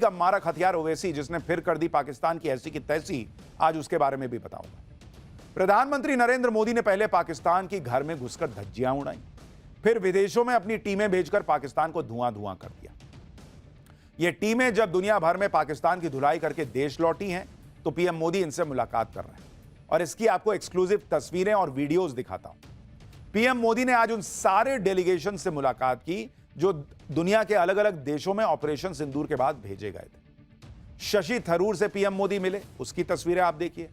का मारक हथियार ओवैसी, जिसने फिर कर दी पाकिस्तान की ऐसी की तैसी, आज उसके बारे में भी बताऊंगा। प्रधानमंत्री नरेंद्र मोदी ने पहले पाकिस्तान की घर में घुसकर धज्जियां उड़ाई, फिर विदेशों में अपनी टीमें भेजकर पाकिस्तान को धुआं धुआं कर दिया। ये टीमें जब दुनिया भर में पाकिस्तान की धुलाई करके देश लौटी हैं, तो पीएम मोदी इनसे मुलाकात कर रहे हैं और इसकी आपको एक्सक्लूसिव तस्वीरें और वीडियोस दिखाता हूं। पीएम मोदी ने आज उन सारे डेलीगेशन से मुलाकात की जो दुनिया के अलग अलग देशों में ऑपरेशन सिंदूर के बाद भेजे गए थे। शशि थरूर से पीएम मोदी मिले, उसकी तस्वीरें आप देखिए।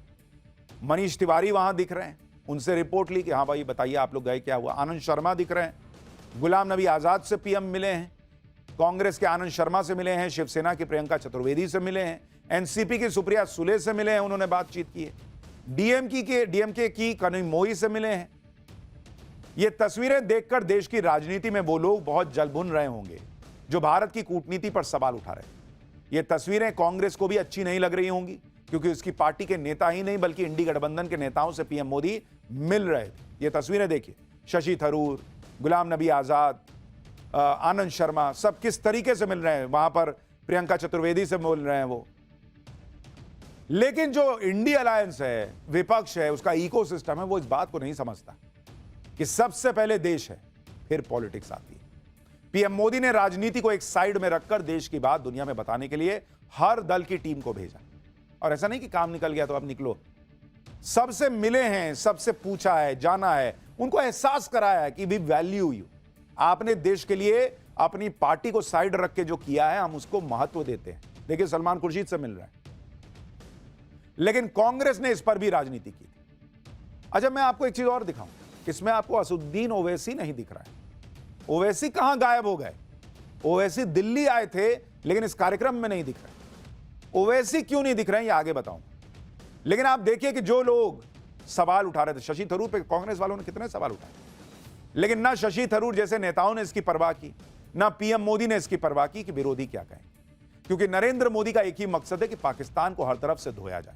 मनीष तिवारी वहां दिख रहे हैं, उनसे रिपोर्ट ली कि हाँ भाई बताइए आप लोग गए, क्या हुआ। आनंद शर्मा दिख रहे हैं। गुलाम नबी आजाद से पीएम मिले हैं, कांग्रेस के आनंद शर्मा से मिले हैं, शिवसेना की प्रियंका चतुर्वेदी से मिले हैं, एनसीपी की सुप्रिया सुले से मिले हैं, उन्होंने बातचीत की है। डीएमके की कनिमोई से मिले हैं। ये तस्वीरें देखकर देश की राजनीति में वो लोग बहुत जल भुन रहे होंगे जो भारत की कूटनीति पर सवाल उठा रहे हैं। ये तस्वीरें कांग्रेस को भी अच्छी नहीं लग रही होंगी, क्योंकि उसकी पार्टी के नेता ही नहीं बल्कि इंडी गठबंधन के नेताओं से पीएम मोदी मिल रहे थे। ये तस्वीरें देखिए, शशि थरूर, गुलाम नबी आजाद, आनंद शर्मा, सब किस तरीके से मिल रहे हैं। वहां पर प्रियंका चतुर्वेदी से मिल रहे हैं वो। लेकिन जो इंडी अलायंस है, विपक्ष है, उसका इकोसिस्टम है, वो इस बात को नहीं समझता कि सबसे पहले देश है, फिर पॉलिटिक्स आती है। पीएम मोदी ने राजनीति को एक साइड में रखकर देश की बात दुनिया में बताने के लिए हर दल की टीम को भेजा। और ऐसा नहीं कि काम निकल गया तो अब निकलो, सबसे मिले हैं, सबसे पूछा है, जाना है, उनको एहसास कराया है कि वी वैल्यू यू। आपने देश के लिए अपनी पार्टी को साइड रख के जो किया है, हम उसको महत्व देते हैं। देखिए सलमान खुर्शीद से मिल रहा है, लेकिन कांग्रेस ने इस पर भी राजनीति की थी। अच्छा, मैं आपको एक चीज और दिखाऊं, इसमें आपको असदुद्दीन ओवैसी नहीं दिख रहा है। ओवैसी कहां गायब हो गए? ओवैसी दिल्ली आए थे लेकिन इस कार्यक्रम में नहीं दिख रहे। ओवैसी क्यों नहीं दिख रहे हैं ये आगे बताऊं। लेकिन आप देखिए कि जो लोग सवाल उठा रहे थे, शशि थरूर पे कांग्रेस वालों ने कितने सवाल उठाए, लेकिन ना शशि थरूर जैसे नेताओं ने इसकी परवाह की, ना पीएम मोदी ने इसकी परवाह की कि विरोधी क्या कहें। क्योंकि नरेंद्र मोदी का एक ही मकसद है कि पाकिस्तान को हर तरफ से धोया जाए।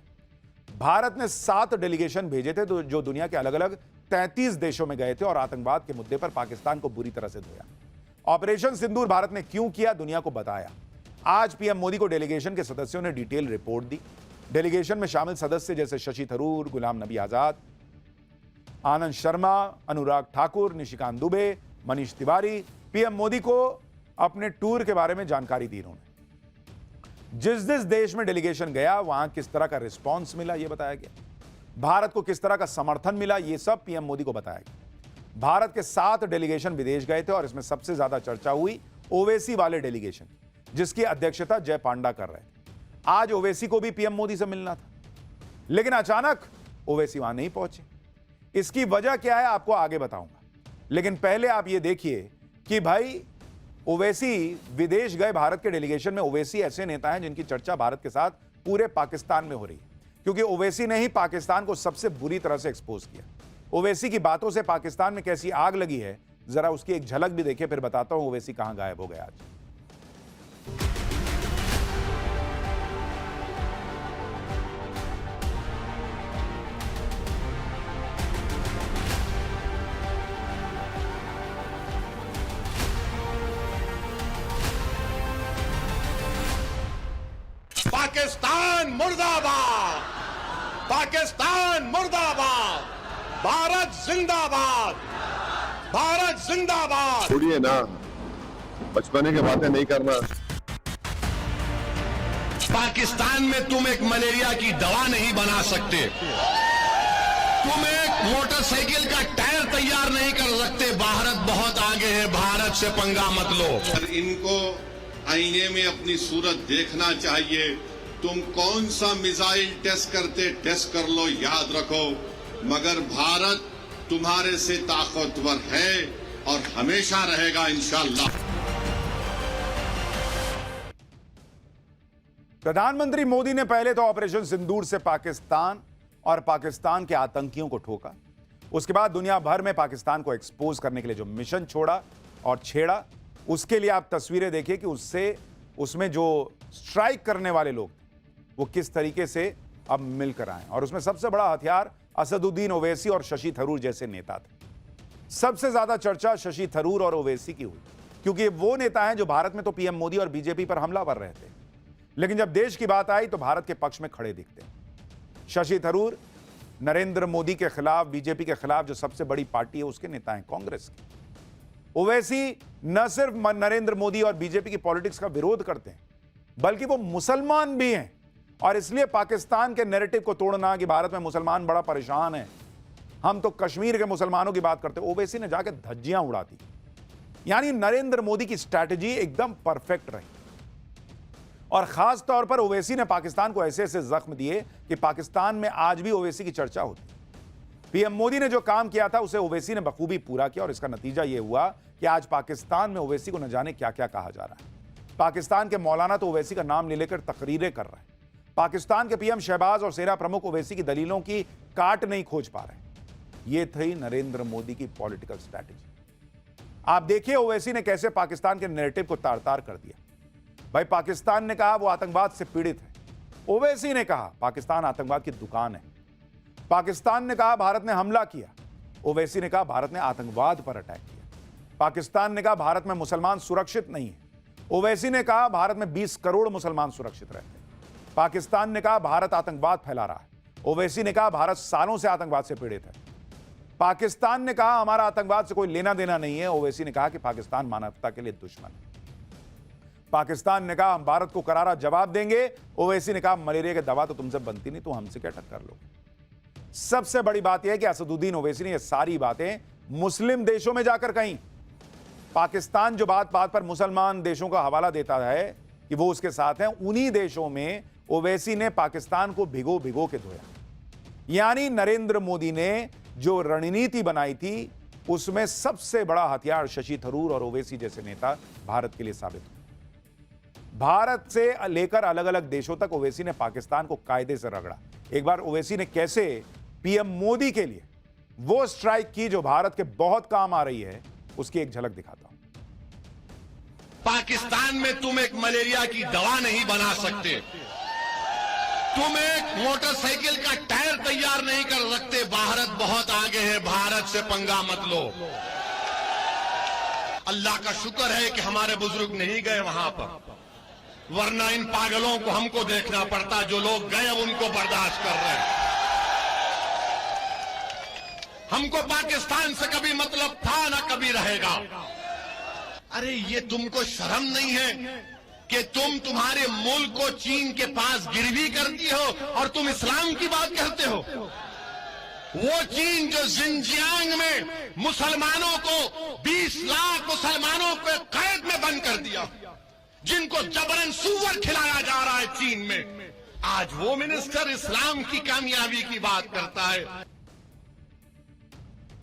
भारत ने 7 डेलीगेशन भेजे थे जो दुनिया के अलग अलग 33 देशों में गए थे और आतंकवाद के मुद्दे पर पाकिस्तान को बुरी तरह से धोया। ऑपरेशन सिंदूर भारत ने क्यों किया, दुनिया को बताया। आज पीएम मोदी को डेलीगेशन के सदस्यों ने डिटेल रिपोर्ट दी। डेलीगेशन में शामिल सदस्य जैसे शशि थरूर, गुलाम नबी आजाद, आनंद शर्मा, अनुराग ठाकुर, निशिकांत दुबे, मनीष तिवारी, पीएम मोदी को अपने टूर के बारे में जानकारी दी। उन्होंने जिस देश में डेलीगेशन गया वहां किस तरह का रिस्पॉन्स मिला ये बताया गया, भारत को किस तरह का समर्थन मिला ये सब पीएम मोदी को बताया गया। भारत के 7 डेलीगेशन विदेश गए थे और इसमें सबसे ज्यादा चर्चा हुई ओवैसी वाले डेलीगेशन, जिसकी अध्यक्षता जय पांडा कर रहे थे। आज ओवैसी को भी पीएम मोदी से मिलना था, लेकिन अचानक ओवैसी वहां नहीं पहुंचे। इसकी वजह क्या है आपको आगे बताऊंगा, लेकिन पहले आप ये देखिए कि भाई ओवैसी विदेश गए। भारत के डेलीगेशन में ओवैसी ऐसे नेता हैं जिनकी चर्चा भारत के साथ पूरे पाकिस्तान में हो रही है, क्योंकि ओवैसी ने ही पाकिस्तान को सबसे बुरी तरह से एक्सपोज किया। ओवैसी की बातों से पाकिस्तान में कैसी आग लगी है, जरा उसकी एक झलक भी देखिए, फिर बताता हूं ओवैसी कहां गायब हो गया आज। पाकिस्तान मुर्दाबाद, पाकिस्तान मुर्दाबाद, भारत जिंदाबाद, भारत जिंदाबाद। छोड़िए ना, बचपने की बातें नहीं करना। पाकिस्तान में तुम एक मलेरिया की दवा नहीं बना सकते, तुम एक मोटरसाइकिल का टायर तैयार नहीं कर सकते। भारत बहुत आगे है, भारत से पंगा मत लो। इनको आईने में अपनी सूरत देखना चाहिए। तुम कौन सा मिसाइल टेस्ट करते टेस्ट कर लो, याद रखो, मगर भारत तुम्हारे से ताकतवर है और हमेशा रहेगा इंशाअल्लाह। प्रधानमंत्री मोदी ने पहले तो ऑपरेशन सिंदूर से पाकिस्तान और पाकिस्तान के आतंकियों को ठोका। उसके बाद दुनिया भर में पाकिस्तान को एक्सपोज करने के लिए जो मिशन छोड़ा और छेड़ा, उसके लिए आप तस्वीरें देखिए कि उसमें जो स्ट्राइक करने वाले लोग वो किस तरीके से अब मिलकर आए। और उसमें सबसे बड़ा हथियार असदुद्दीन ओवैसी और शशि थरूर जैसे नेता थे। सबसे ज्यादा चर्चा शशि थरूर और ओवैसी की हुई, क्योंकि वो नेता हैं जो भारत में तो पीएम मोदी और बीजेपी पर हमला कर रहे थे, लेकिन जब देश की बात आई तो भारत के पक्ष में खड़े दिखते हैं। शशि थरूर नरेंद्र मोदी के खिलाफ, बीजेपी के खिलाफ जो सबसे बड़ी पार्टी है उसके नेता हैं, कांग्रेस के। ओवैसी न सिर्फ नरेंद्र मोदी और बीजेपी की पॉलिटिक्स का विरोध करते हैं, बल्कि वो मुसलमान भी हैं और इसलिए पाकिस्तान के नैरेटिव को तोड़ना कि भारत में मुसलमान बड़ा परेशान है, हम तो कश्मीर के मुसलमानों की बात करते, ओवैसी ने जाकर धज्जियां उड़ा दी। यानी नरेंद्र मोदी की स्ट्रैटेजी एकदम परफेक्ट रही और खास तौर पर ओवैसी ने पाकिस्तान को ऐसे ऐसे जख्म दिए कि पाकिस्तान में आज भी ओवैसी की चर्चा होती। पीएम मोदी ने जो काम किया था उसे ओवैसी ने बखूबी पूरा किया और इसका नतीजा यह हुआ कि आज पाकिस्तान में ओवैसी को न जाने क्या क्या कहा जा रहा है। पाकिस्तान के मौलाना तो ओवैसी का नाम ले लेकर तकरीरें कर रहे हैं। पाकिस्तान के पीएम शहबाज और सेना प्रमुख ओवैसी की दलीलों की काट नहीं खोज पा रहे। यह थी नरेंद्र मोदी की पॉलिटिकल स्ट्रैटेजी। आप देखिए ओवैसी ने कैसे पाकिस्तान के नैरेटिव को तार तार कर दिया। भाई पाकिस्तान ने कहा वो आतंकवाद से पीड़ित है, ओवैसी ने कहा पाकिस्तान आतंकवाद की दुकान है। पाकिस्तान ने कहा भारत ने हमला किया, ओवैसी ने कहा भारत ने आतंकवाद पर अटैक किया। पाकिस्तान ने कहा भारत में मुसलमान सुरक्षित नहीं है, ओवैसी ने कहा भारत में 20 करोड़ मुसलमान सुरक्षित रहते हैं। पाकिस्तान ने कहा भारत आतंकवाद फैला रहा है, ओवैसी ने कहा भारत सालों से आतंकवाद से पीड़ित है। पाकिस्तान ने कहा हमारा आतंकवाद से कोई लेना देना नहीं है, ओवैसी ने कहा कि पाकिस्तान मानवता के लिए दुश्मन है। पाकिस्तान ने कहा हम भारत को करारा जवाब देंगे, ओवैसी ने कहा मलेरिया की दवा तो तुमसे बनती नहीं, तो हमसे क्या टक्कर लो। सबसे बड़ी बात यह है कि असदुद्दीन ओवैसी ने यह सारी बातें मुस्लिम देशों में जाकर कहीं। पाकिस्तान जो बात बात पर मुसलमान देशों का हवाला देता है कि वो उसके साथ हैं, उन्हीं देशों में ओवैसी ने पाकिस्तान को भिगो भिगो के धोया। यानी नरेंद्र मोदी ने जो रणनीति बनाई थी उसमें सबसे बड़ा हथियार शशि थरूर और ओवैसी जैसे नेता भारत के लिए साबित हुए। भारत से लेकर अलग अलग देशों तक ओवैसी ने पाकिस्तान को कायदे से रगड़ा। एक बार ओवैसी ने कैसे पीएम मोदी के लिए वो स्ट्राइक की जो भारत के बहुत काम आ रही है, उसकी एक झलक दिखाता हूं। पाकिस्तान में तुम एक मलेरिया की दवा नहीं बना सकते, तुम एक मोटरसाइकिल का टायर तैयार नहीं कर सकते। भारत बहुत आगे है, भारत से पंगा मत लो। अल्लाह का शुक्र है कि हमारे बुजुर्ग नहीं गए वहां पर, वरना इन पागलों को हमको देखना पड़ता। जो लोग गए उनको बर्दाश्त कर रहे हैं। हमको पाकिस्तान से कभी मतलब था ना कभी रहेगा। अरे ये तुमको शर्म नहीं है कि तुम तुम्हारे मुल्क को चीन के पास गिरवी करती हो और तुम इस्लाम की बात करते हो। वो चीन जो जिनजियांग में मुसलमानों को 20 लाख मुसलमानों को कैद में बंद कर दिया, जिनको जबरन सूअर खिलाया जा रहा है चीन में, आज वो मिनिस्टर इस्लाम की कामयाबी की बात करता है।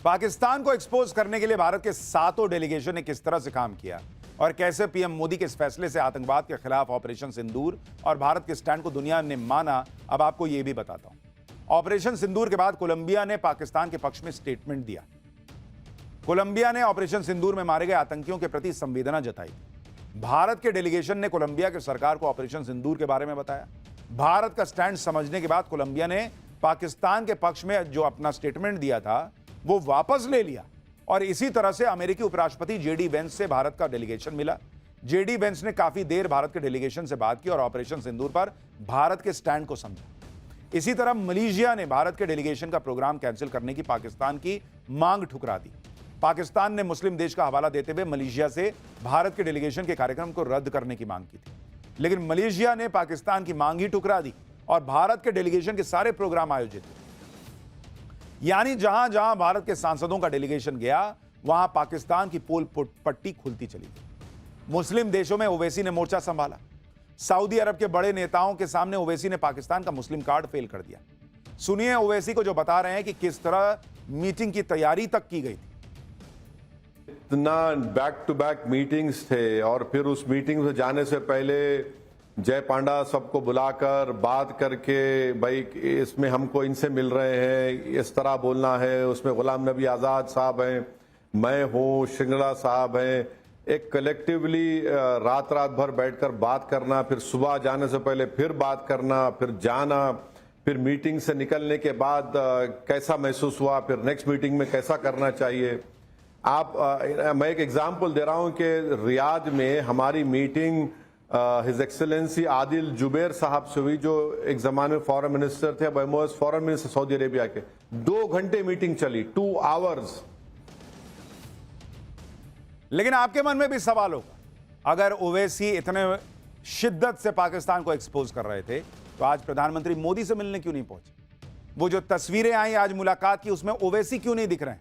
पाकिस्तान को एक्सपोज करने के लिए भारत के 7 डेलीगेशन ने किस तरह से काम किया और कैसे पीएम मोदी के इस फैसले से आतंकवाद के खिलाफ ऑपरेशन सिंदूर और भारत के स्टैंड को दुनिया ने माना, अब आपको यह भी बताता हूं। ऑपरेशन सिंदूर के बाद कोलंबिया ने पाकिस्तान के पक्ष में स्टेटमेंट दिया। कोलंबिया ने ऑपरेशन सिंदूर में मारे गए आतंकियों के प्रति संवेदना जताई। भारत के डेलीगेशन ने कोलंबिया की सरकार को ऑपरेशन सिंदूर के बारे में बताया। भारत का स्टैंड समझने के बाद कोलंबिया ने पाकिस्तान के पक्ष में जो अपना स्टेटमेंट दिया था वो वापस ले लिया और इसी तरह से अमेरिकी उपराष्ट्रपति जेडी वेंस से भारत का डेलीगेशन मिला। जेडी वेंस ने काफी देर भारत के डेलीगेशन से बात की और ऑपरेशन सिंदूर पर भारत के स्टैंड को समझा। इसी तरह मलेशिया ने भारत के डेलीगेशन का प्रोग्राम कैंसिल करने की पाकिस्तान की मांग ठुकरा दी। पाकिस्तान ने मुस्लिम देश का हवाला देते हुए मलेशिया से भारत के डेलीगेशन के कार्यक्रम को रद्द करने की मांग की थी, लेकिन मलेशिया ने पाकिस्तान की मांग ही ठुकरा दी और भारत के डेलीगेशन के सारे प्रोग्राम आयोजित हुए। यानी जहां जहां भारत के सांसदों का डेलीगेशन गया वहां पाकिस्तान की पोल पट्टी खुलती चली गई। मुस्लिम देशों में ओवैसी ने मोर्चा संभाला। सऊदी अरब के बड़े नेताओं के सामने ओवैसी ने पाकिस्तान का मुस्लिम कार्ड फेल कर दिया। सुनिए ओवैसी को जो बता रहे हैं कि किस तरह मीटिंग की तैयारी तक की गई थी। इतना बैक टू बैक मीटिंग्स थे और फिर उस मीटिंग से जाने से पहले जय पांडा सबको बुलाकर बात करके, भाई इसमें हमको इनसे मिल रहे हैं, इस तरह बोलना है, उसमें गुलाम नबी आज़ाद साहब हैं, मैं हूँ, श्रृंगला साहब हैं, एक कलेक्टिवली रात भर बैठकर बात करना, फिर सुबह जाने से पहले फिर बात करना, फिर जाना, फिर मीटिंग से निकलने के बाद कैसा महसूस हुआ, फिर नेक्स्ट मीटिंग में कैसा करना चाहिए। मैं एक एग्जांपल दे रहा हूं कि रियाद में हमारी meeting his excellency Adil Zubair साहब से हुई, जो एक जमाने में फॉरेन मिनिस्टर थे, अब MOS foreign minister Saudi Arabia के। 2 घंटे मीटिंग चली, 2 आवर्स। लेकिन आपके मन में भी सवाल होगा, अगर ओवैसी इतने शिद्दत से पाकिस्तान को एक्सपोज कर रहे थे तो आज प्रधानमंत्री मोदी से मिलने क्यों नहीं पहुंचे? वो जो तस्वीरें आई आज मुलाकात की, उसमें ओवैसी क्यों नहीं दिख रहे हैं?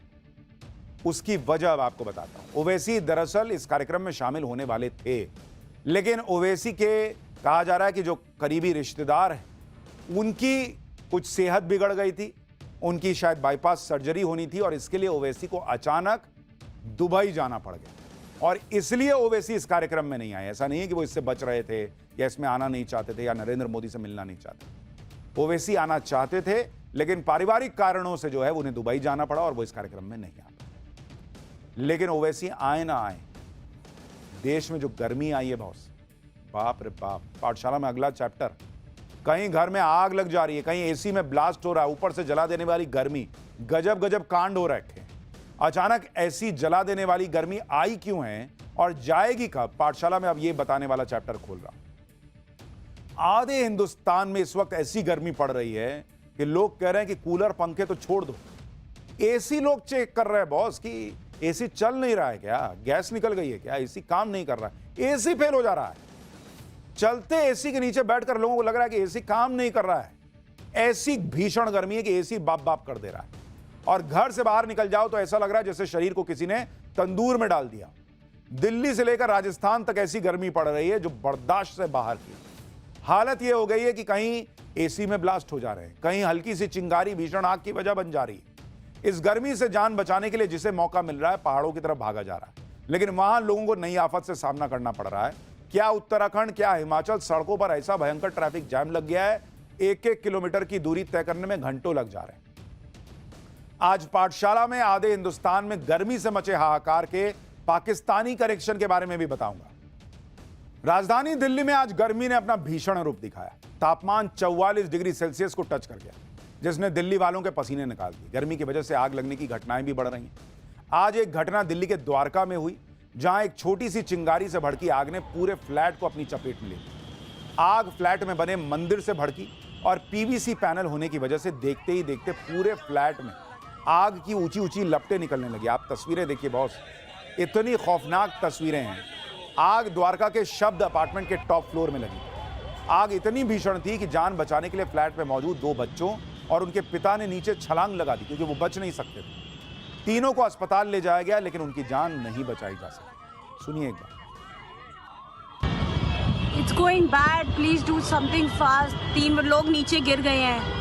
उसकी वजह अब आपको बताता हूं। ओवैसी दरअसल इस कार्यक्रम में शामिल होने वाले थे, लेकिन ओवैसी के कहा जा रहा है कि जो करीबी रिश्तेदार हैं उनकी कुछ सेहत बिगड़ गई थी, उनकी शायद बाईपास सर्जरी होनी थी और इसके लिए ओवैसी को अचानक दुबई जाना पड़ गया और इसलिए ओवैसी इस कार्यक्रम में नहीं आए। ऐसा नहीं है कि वो इससे बच रहे थे या इसमें आना नहीं चाहते थे या नरेंद्र मोदी से मिलना नहीं चाहते। ओवैसी आना चाहते थे, लेकिन पारिवारिक कारणों से जो है उन्हें दुबई जाना पड़ा और वो इस कार्यक्रम में नहीं आ पाए। लेकिन ओवैसी आए ना आए, देश में जो गर्मी आई है बॉस, बाप रे बाप। पाठशाला में अगला चैप्टर, कहीं घर में आग लग जा रही है, कहीं एसी में ब्लास्ट हो रहा है, ऊपर से जला देने वाली गर्मी, गजब गजब कांड हो रखे हैं। अचानक ऐसी जला देने वाली गर्मी आई क्यों है और जाएगी कब? पाठशाला में अब ये बताने वाला चैप्टर खोल रहा हूं। आधे हिंदुस्तान में इस वक्त ऐसी गर्मी पड़ रही है कि लोग कह रहे हैं कि कूलर पंखे तो छोड़ दो, एसी लोग चेक कर रहे हैं बॉस कि एसी चल नहीं रहा है क्या, गैस निकल गई है क्या, एसी काम नहीं कर रहा है, एसी फेल हो जा रहा है। चलते एसी के नीचे बैठकर लोगों को लग रहा है कि एसी काम नहीं कर रहा है। ऐसी भीषण गर्मी है कि एसी बाप बाप कर दे रहा है और घर से बाहर निकल जाओ तो ऐसा लग रहा है जैसे शरीर को किसी ने तंदूर में डाल दिया। दिल्ली से लेकर राजस्थान तक ऐसी गर्मी पड़ रही है जो बर्दाश्त से बाहर की। हालत यह हो गई है कि कहीं एसी में ब्लास्ट हो जा रहे हैं, कहीं हल्की सी चिंगारी भीषण आग की वजह बन जा रही है। इस गर्मी से जान बचाने के लिए जिसे मौका मिल रहा है पहाड़ों की तरफ भागा जा रहा है, लेकिन वहां लोगों को नई आफत से सामना करना पड़ रहा है। क्या उत्तराखंड, क्या हिमाचल, सड़कों पर ऐसा भयंकर ट्रैफिक जैम लग गया है, 1-1 किलोमीटर की दूरी तय करने में घंटों लग जा रहे हैं। आज पाठशाला में आधे हिंदुस्तान में गर्मी से मचे हाहाकार के पाकिस्तानी कनेक्शन के बारे में भी बताऊंगा। राजधानी दिल्ली में आज गर्मी ने अपना भीषण रूप दिखाया। तापमान 44 डिग्री सेल्सियस को टच कर गया, जिसने दिल्ली वालों के पसीने निकाल दिए। गर्मी की वजह से आग लगने की घटनाएं भी बढ़ रही हैं। आज एक घटना दिल्ली के द्वारका में हुई, जहां एक छोटी सी चिंगारी से भड़की आग ने पूरे फ्लैट को अपनी चपेट में ले लिया। आग फ्लैट में बने मंदिर से भड़की और पीवीसी पैनल होने की वजह से देखते ही देखते पूरे फ्लैट में आग की ऊंची ऊंची लपटें निकलने लगी। आप तस्वीरें देखिए बॉस, इतनी खौफनाक तस्वीरें हैं। आग द्वारका के शब्द अपार्टमेंट के टॉप फ्लोर में लगी। आग इतनी भीषण थी कि जान बचाने के लिए फ्लैट में मौजूद 2 बच्चों और उनके पिता ने नीचे छलांग लगा दी, क्योंकि वो बच नहीं सकते थे। तीनों को अस्पताल ले जाया गया, लेकिन उनकी जान नहीं बचाई जा सकी। सुनिए एक बार। It's going bad, please do something fast. 3 लोग नीचे गिर गए हैं।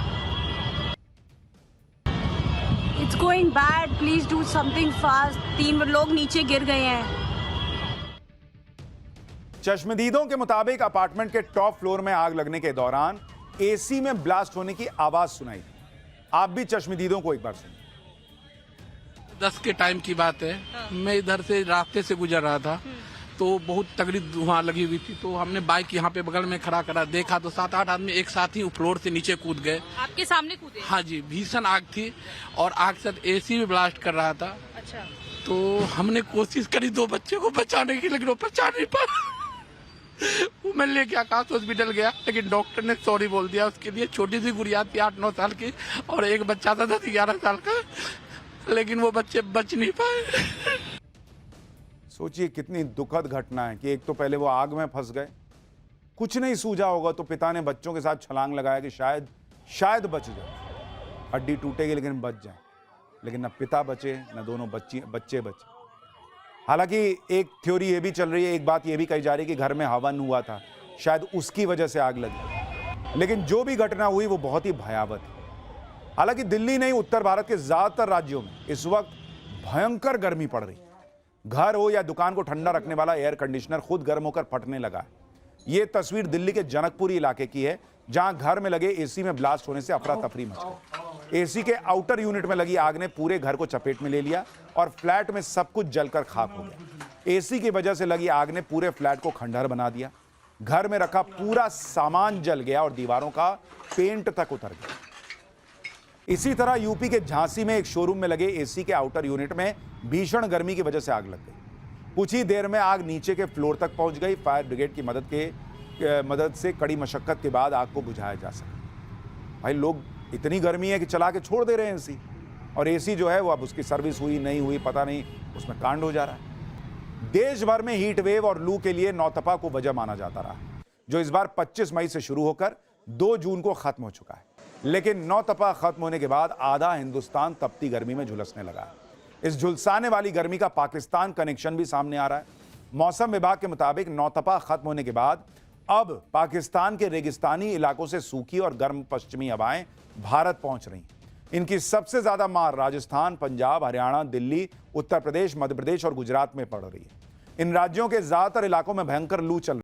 It's going bad, please do something fast. 3 लोग नीचे गिर गए हैं। चश्मदीदों के मुताबिक अपार्टमेंट के टॉप फ्लोर में आग लगने के दौरान एसी में ब्लास्ट होने की आवाज सुनाई दी। आप भी चश्मदीदों को एक बार सुनिए। 10 के टाइम की बात है, मैं इधर से रास्ते से गुजर रहा था तो बहुत तगड़ी धुआं लगी हुई थी, तो हमने बाइक यहाँ पे बगल में खड़ा करा, देखा तो 7-8 आदमी एक साथ ही फ्लोर से नीचे कूद गए। आपके सामने कूदे? हाँ जी, भीषण आग थी और आग से एसी भी ब्लास्ट कर रहा था। अच्छा। तो हमने कोशिश करी 2 बच्चे को बचाने की, लेकिन वो बचा नहीं पाया। वो मैं लेके आकाश हॉस्पिटल गया, लेकिन डॉक्टर ने सॉरी बोल दिया। उसके लिए छोटी सी गुड़िया थी 8-9 साल की और एक बच्चा था 10-11 साल का, लेकिन वो बच्चे बच नहीं पाए। सोचिए कितनी दुखद घटना है कि एक तो पहले वो आग में फंस गए, कुछ नहीं सूझा होगा तो पिता ने बच्चों के साथ छलांग लगाया कि शायद बच जाए, हड्डी टूटेगी लेकिन बच जाए। लेकिन न पिता बचे न दोनों बच्चे बचे। हालांकि एक थ्योरी ये भी चल रही है, एक बात ये भी कही जा रही है कि घर में हवन हुआ था, शायद उसकी वजह से आग लगी। लेकिन जो भी घटना हुई वो बहुत ही भयावह थी। हालांकि दिल्ली नहीं, उत्तर भारत के ज्यादातर राज्यों में इस वक्त भयंकर गर्मी पड़ रही। घर हो या दुकान को ठंडा रखने वाला एयर कंडीशनर खुद गर्म होकर फटने लगा है। यह तस्वीर दिल्ली के जनकपुरी इलाके की है, जहां घर में लगे एसी में ब्लास्ट होने से अफरा तफरी मच गई। एसी के आउटर यूनिट में लगी आग ने पूरे घर को चपेट में ले लिया और फ्लैट में सब कुछ जलकर खाक हो गया। एसी की वजह से लगी आग ने पूरे फ्लैट को खंडहर बना दिया। घर में रखा पूरा सामान जल गया और दीवारों का पेंट तक उतर गया। इसी तरह यूपी के झांसी में एक शोरूम में लगे एसी के आउटर यूनिट में भीषण गर्मी की वजह से आग लग गई। कुछ ही देर में आग नीचे के फ्लोर तक पहुंच गई। फायर ब्रिगेड की मदद से कड़ी मशक्कत के बाद आग को बुझाया जा सका। भाई लोग, इतनी गर्मी है कि चला के छोड़ दे रहे हैं एसी, और एसी जो है वो अब उसकी सर्विस हुई नहीं हुई पता नहीं, उसमें कांड हो जा रहा है। देश भर में हीट वेव और लू के लिए नौतपा को वजह माना जाता रहा, जो इस बार 25 मई से शुरू होकर 2 जून को खत्म हो चुका है। लेकिन नौतपा खत्म होने के बाद आधा हिंदुस्तान तपती गर्मी में झुलसने लगा है। इस झुलसाने वाली गर्मी का पाकिस्तान कनेक्शन भी सामने आ रहा है। मौसम विभाग के मुताबिक नौतपा खत्म होने के बाद अब पाकिस्तान के रेगिस्तानी इलाकों से सूखी और गर्म पश्चिमी हवाएं भारत पहुंच रही हैं। इनकी सबसे ज्यादा मार राजस्थान, पंजाब, हरियाणा, दिल्ली, उत्तर प्रदेश, मध्य प्रदेश और गुजरात में पड़ रही है। इन राज्यों के ज्यादातर इलाकों में भयंकर लू चल